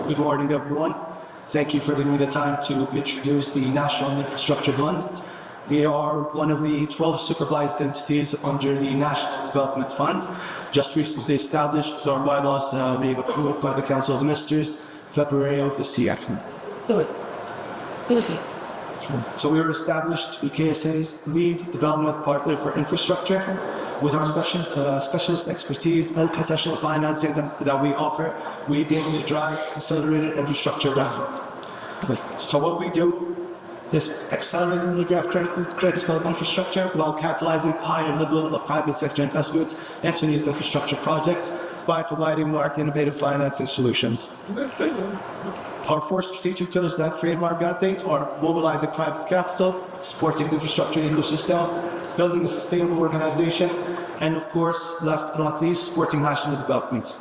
Good morning, everyone. Thank you for giving me the time to introduce the National Infrastructure Fund. We are one of the 12 supervised entities under the National Development Fund, just recently established with our bylaws being approved by the Council of Ministers February of this year. So we were established to be KSA's lead development partner for infrastructure. With our specialist expertise and concessional financing that we offer, we aim to drive accelerated infrastructure ramp-up. So what we do is accelerating the draft critical infrastructure while catalyzing higher level of private sector investment into these infrastructure projects by providing more innovative financing solutions. Our four strategic pillars that frame our mandate are mobilizing private capital, supporting the infrastructure ecosystem, building a sustainable organization, and of course, last but not least, supporting national development.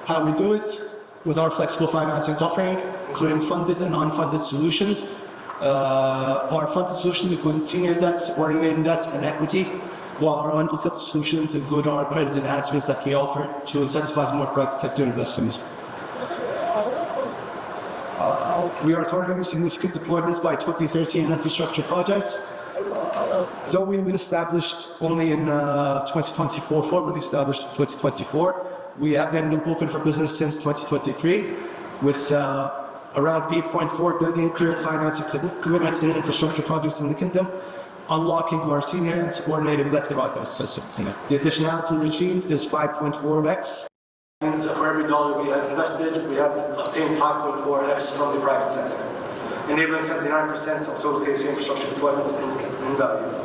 How we do it? With our flexible financing offering, including funded and unfunded solutions. Our funded solutions include senior debt, subordinated debt, and equity, while our unfunded solutions include our credit enhancements that we offer to incentivize more private sector investment. We are targeting significant deployments by 2030 in infrastructure projects. Though we've been established only in 2024, formally established in 2024, we have been open for business since 2023 with around 8.4 billion current financing commitments in infrastructure projects in the Kingdom, unlocking our senior and subordinated debt projects. The additionality achieved is 5.4x. For every dollar we have invested, we have obtained 5.4x from the private sector, enabling 79% of total KC infrastructure deployments in value.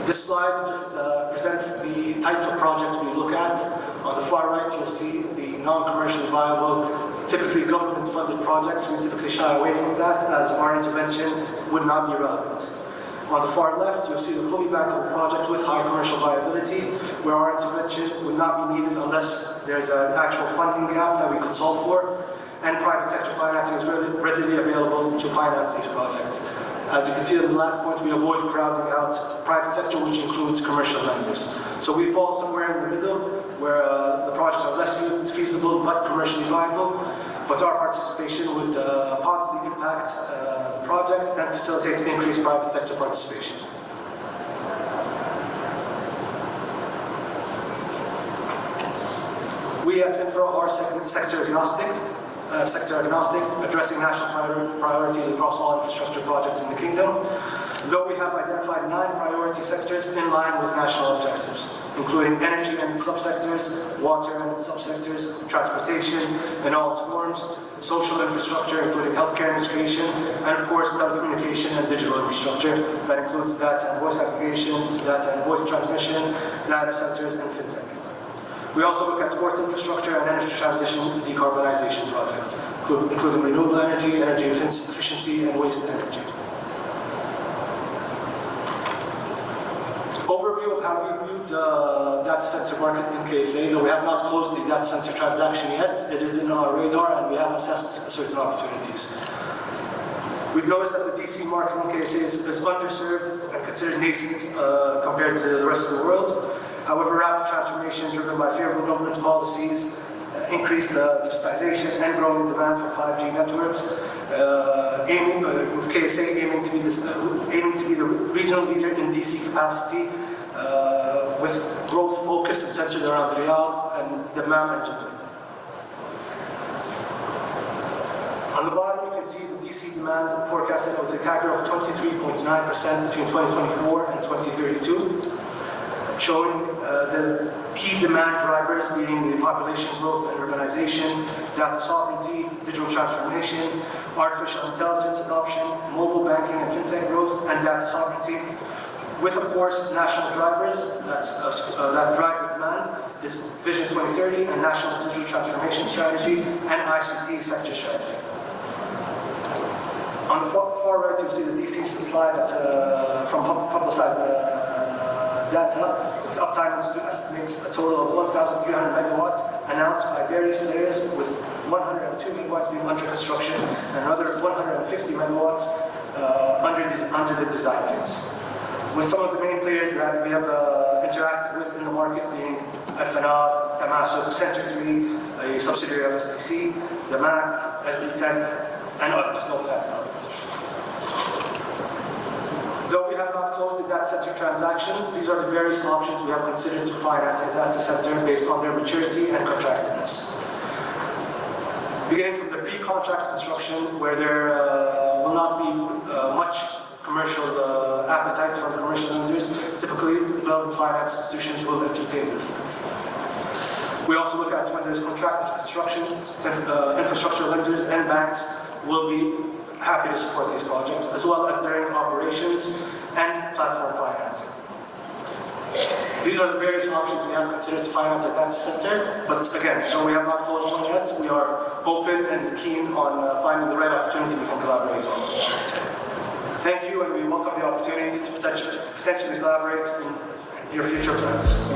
This slide just presents the type of projects we look at. On the far right, you'll see the non-commercially viable, typically government-funded projects. We typically shy away from that as our intervention would not be relevant. On the far left, you'll see the fully bankable project with high commercial viability, where our intervention would not be needed unless there's an actual funding gap that we could solve for, and private sector financing is readily available to finance these projects. As you can see in the last point, we avoid crowding out private sector, which includes commercial lenders. So we fall somewhere in the middle, where the projects are less feasible but commercially viable, but our participation would positively impact the project and facilitate increased private sector participation. We at Infra are sector agnostic, addressing national priorities across all infrastructure projects in the Kingdom, though we have identified 9 priority sectors in line with national objectives, including energy and its subsectors, water and its subsectors, transportation in all its forms, social infrastructure including healthcare and education, and of course telecommunication and digital infrastructure that includes data and voice aggregation, data and voice transmission, data centers, and fintech. We also look at sports infrastructure and energy transition and decarbonization projects, including renewable energy, energy efficiency, and waste energy. Overview of how we view the data center market in KSA. Though we have not closed the data center transaction yet, it is in our radar and we have assessed certain opportunities. We've noticed that the DC market in KSA is underserved and considered nascent compared to the rest of the world. However, rapid transformation driven by favorable government policies, increased digitization and growing demand for 5G networks, with KSA aiming to be the regional leader in DC capacity, with growth focused and centered around Riyadh and the MAM engine. On the bottom, you can see the DC demand forecasted with a CAGR of 23.9% between 2024 and 2032. Showing the key demand drivers being the population growth and urbanization, data sovereignty, digital transformation, artificial intelligence adoption, mobile banking and fintech growth, and data sovereignty. With, of course, national drivers that drive the demand is Vision 2030 and National Digital Transformation Strategy and ICT sector strategy. On the far right, you'll see the DC supply from publicized data. With Uptime Institute estimates a total of 1,300 megawatts announced by various players, with 102 megawatts being under construction and another 150 megawatts under the design phase. With some of the main players that we have interacted with in the market being Al-Fanad, Tamasuk, Center 3, a subsidiary of STC, the MAC, SD Tech, and others, GovTech and others. Though we have not closed the data center transaction, these are the various options we have considered to finance a data center based on their maturity and contractedness. Beginning from the pre-contract construction, where there will not be much commercial appetite from commercial lenders, typically development finance institutions will entertain this. We also look at when there's contracted construction, infrastructure lenders and banks will be happy to support these projects, as well as during operations and platform financing. These are the various options we have considered to finance a data center, but again, though we have not closed one yet, we are open and keen on finding the right opportunity we can collaborate on. Thank you, and we welcome the opportunity to potentially collaborate in your future plans.